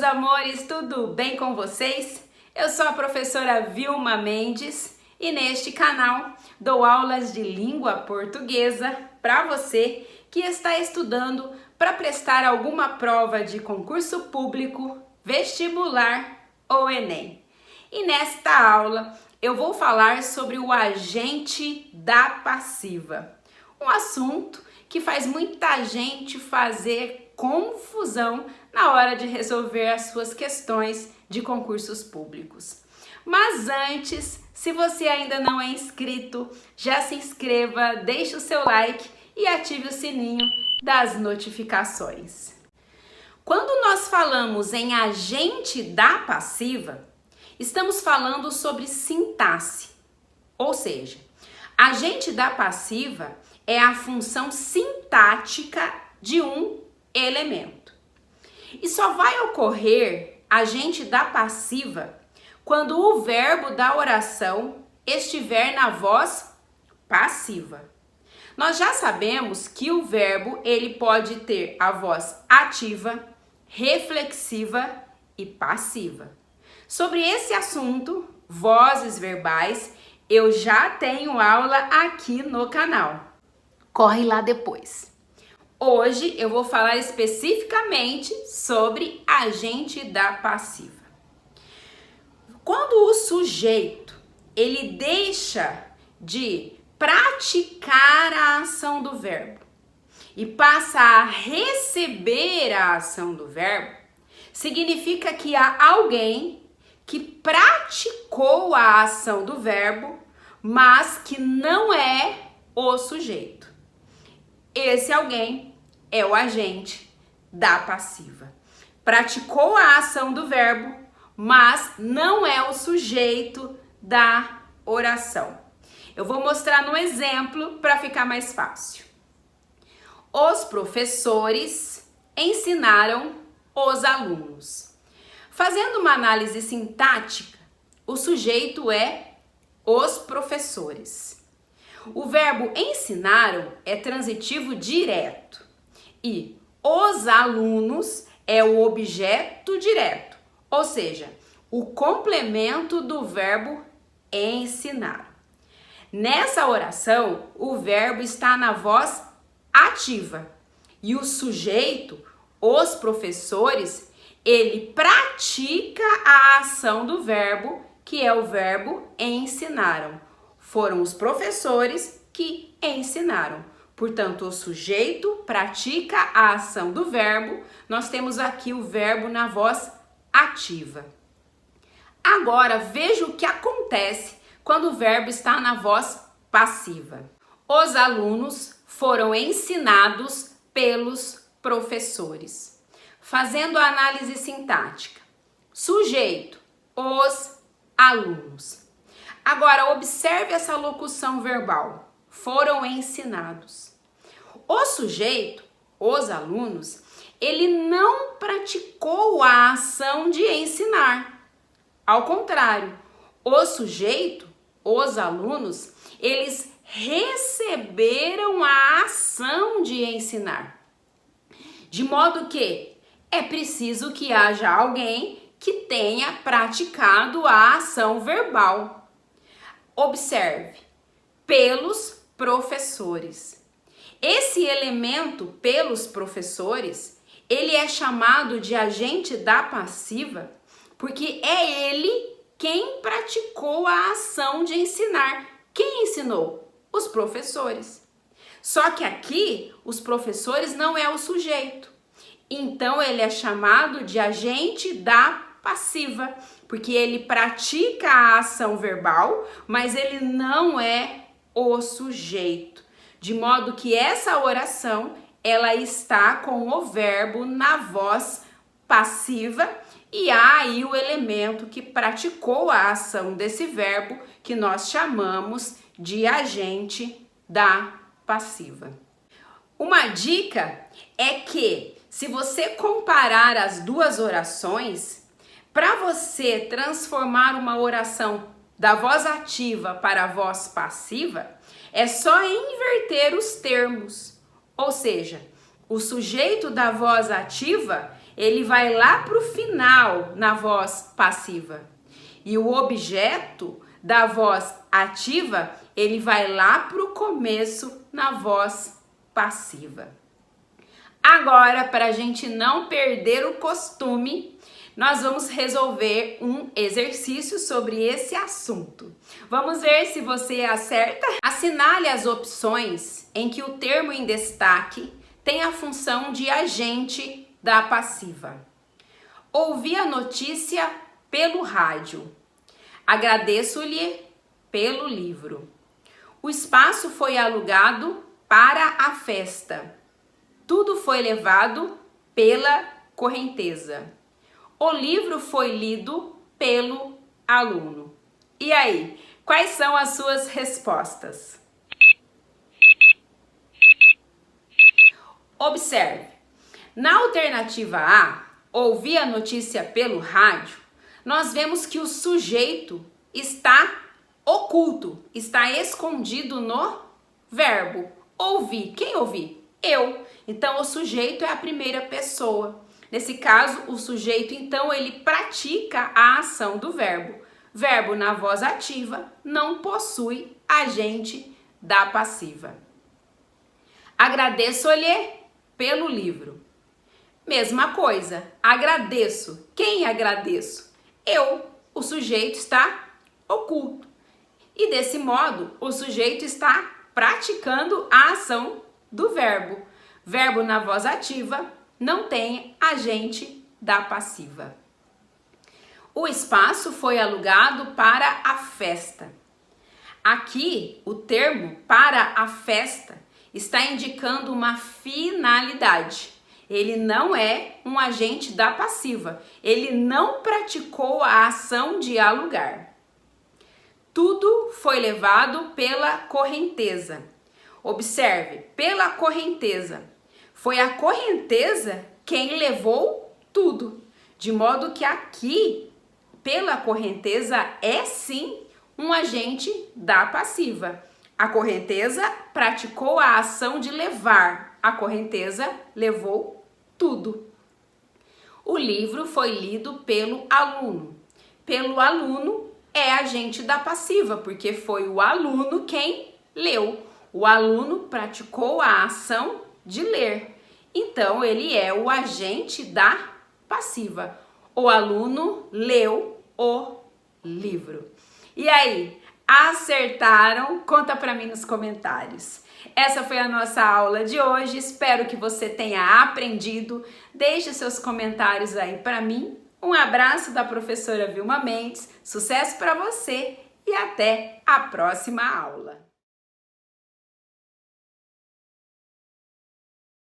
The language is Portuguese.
meus amores, tudo bem com vocês? Eu sou a professora Vilma Mendes e neste canal dou aulas de língua portuguesa para você que está estudando para prestar alguma prova de concurso público, vestibular ou Enem. E nesta aula eu vou falar sobre o agente da passiva, um assunto que faz muita gente fazer confusão na hora de resolver as suas questões de concursos públicos. Mas antes, se você ainda não é inscrito, já se inscreva, deixe o seu like e ative o sininho das notificações. Quando nós falamos em agente da passiva, estamos falando sobre sintaxe, ou seja, agente da passiva é a função sintática de um elemento. E só vai ocorrer agente da passiva quando o verbo da oração estiver na voz passiva. Nós já sabemos que o verbo ele pode ter a voz ativa, reflexiva e passiva. Sobre esse assunto, vozes verbais, eu já tenho aula aqui no canal. Corre lá depois. Hoje eu vou falar especificamente sobre agente da passiva. Quando o sujeito ele deixa de praticar a ação do verbo e passa a receber a ação do verbo, significa que há alguém que praticou a ação do verbo, mas que não é o sujeito. Esse alguém é o agente da passiva. Praticou a ação do verbo, mas não é o sujeito da oração. Eu vou mostrar no exemplo para ficar mais fácil. Os professores ensinaram os alunos. Fazendo uma análise sintática, o sujeito é os professores. O verbo ensinaram é transitivo direto e os alunos é o objeto direto, ou seja, o complemento do verbo ensinar. Nessa oração, o verbo está na voz ativa e o sujeito, os professores, ele pratica a ação do verbo, que é o verbo ensinaram. Foram os professores que ensinaram. Portanto, o sujeito pratica a ação do verbo. Nós temos aqui o verbo na voz ativa. Agora, veja o que acontece quando o verbo está na voz passiva. Os alunos foram ensinados pelos professores. Fazendo a análise sintática. Sujeito, os alunos. Agora, observe essa locução verbal. Foram ensinados. O sujeito, os alunos, ele não praticou a ação de ensinar. Ao contrário, o sujeito, os alunos, eles receberam a ação de ensinar. De modo que é preciso que haja alguém que tenha praticado a ação verbal. Observe, pelos professores. Esse elemento pelos professores, ele é chamado de agente da passiva porque é ele quem praticou a ação de ensinar. Quem ensinou? Os professores. Só que aqui, os professores não é o sujeito. Então, ele é chamado de agente da passiva, porque ele pratica a ação verbal, mas ele não é o sujeito. De modo que essa oração, ela está com o verbo na voz passiva e há aí o elemento que praticou a ação desse verbo que nós chamamos de agente da passiva. Uma dica é que, se você comparar as duas orações, para você transformar uma oração da voz ativa para a voz passiva, é só inverter os termos. Ou seja, o sujeito da voz ativa, ele vai lá para o final na voz passiva. E o objeto da voz ativa, ele vai lá para o começo na voz passiva. Agora, para a gente não perder o costume, nós vamos resolver um exercício sobre esse assunto. Vamos ver se você acerta? Assinale as opções em que o termo em destaque tem a função de agente da passiva. Ouvi a notícia pelo rádio. Agradeço-lhe pelo livro. O espaço foi alugado para a festa. Tudo foi levado pela correnteza. O livro foi lido pelo aluno. E aí, quais são as suas respostas? Observe. Na alternativa A, ouvi a notícia pelo rádio, nós vemos que o sujeito está oculto, está escondido no verbo. Ouvi. Quem ouvi? Eu. Então, o sujeito é a primeira pessoa. Nesse caso, o sujeito, então, ele pratica a ação do verbo. Verbo na voz ativa não possui agente da passiva. Agradeço-lhe pelo livro. Mesma coisa, agradeço. Quem agradeço? Eu. O sujeito está oculto. E desse modo, o sujeito está praticando a ação do verbo. Verbo na voz ativa não tem agente da passiva. O espaço foi alugado para a festa. Aqui, o termo para a festa está indicando uma finalidade. Ele não é um agente da passiva. Ele não praticou a ação de alugar. Tudo foi levado pela correnteza. Observe, pela correnteza. Foi a correnteza quem levou tudo. De modo que aqui, pela correnteza, é sim um agente da passiva. A correnteza praticou a ação de levar. A correnteza levou tudo. O livro foi lido pelo aluno. Pelo aluno é agente da passiva, porque foi o aluno quem leu. O aluno praticou a ação de ler. Então, ele é o agente da passiva. O aluno leu o livro. E aí, acertaram? Conta pra mim nos comentários. Essa foi a nossa aula de hoje. Espero que você tenha aprendido. Deixe seus comentários aí pra mim. Um abraço da professora Vilma Mendes. Sucesso pra você e até a próxima aula.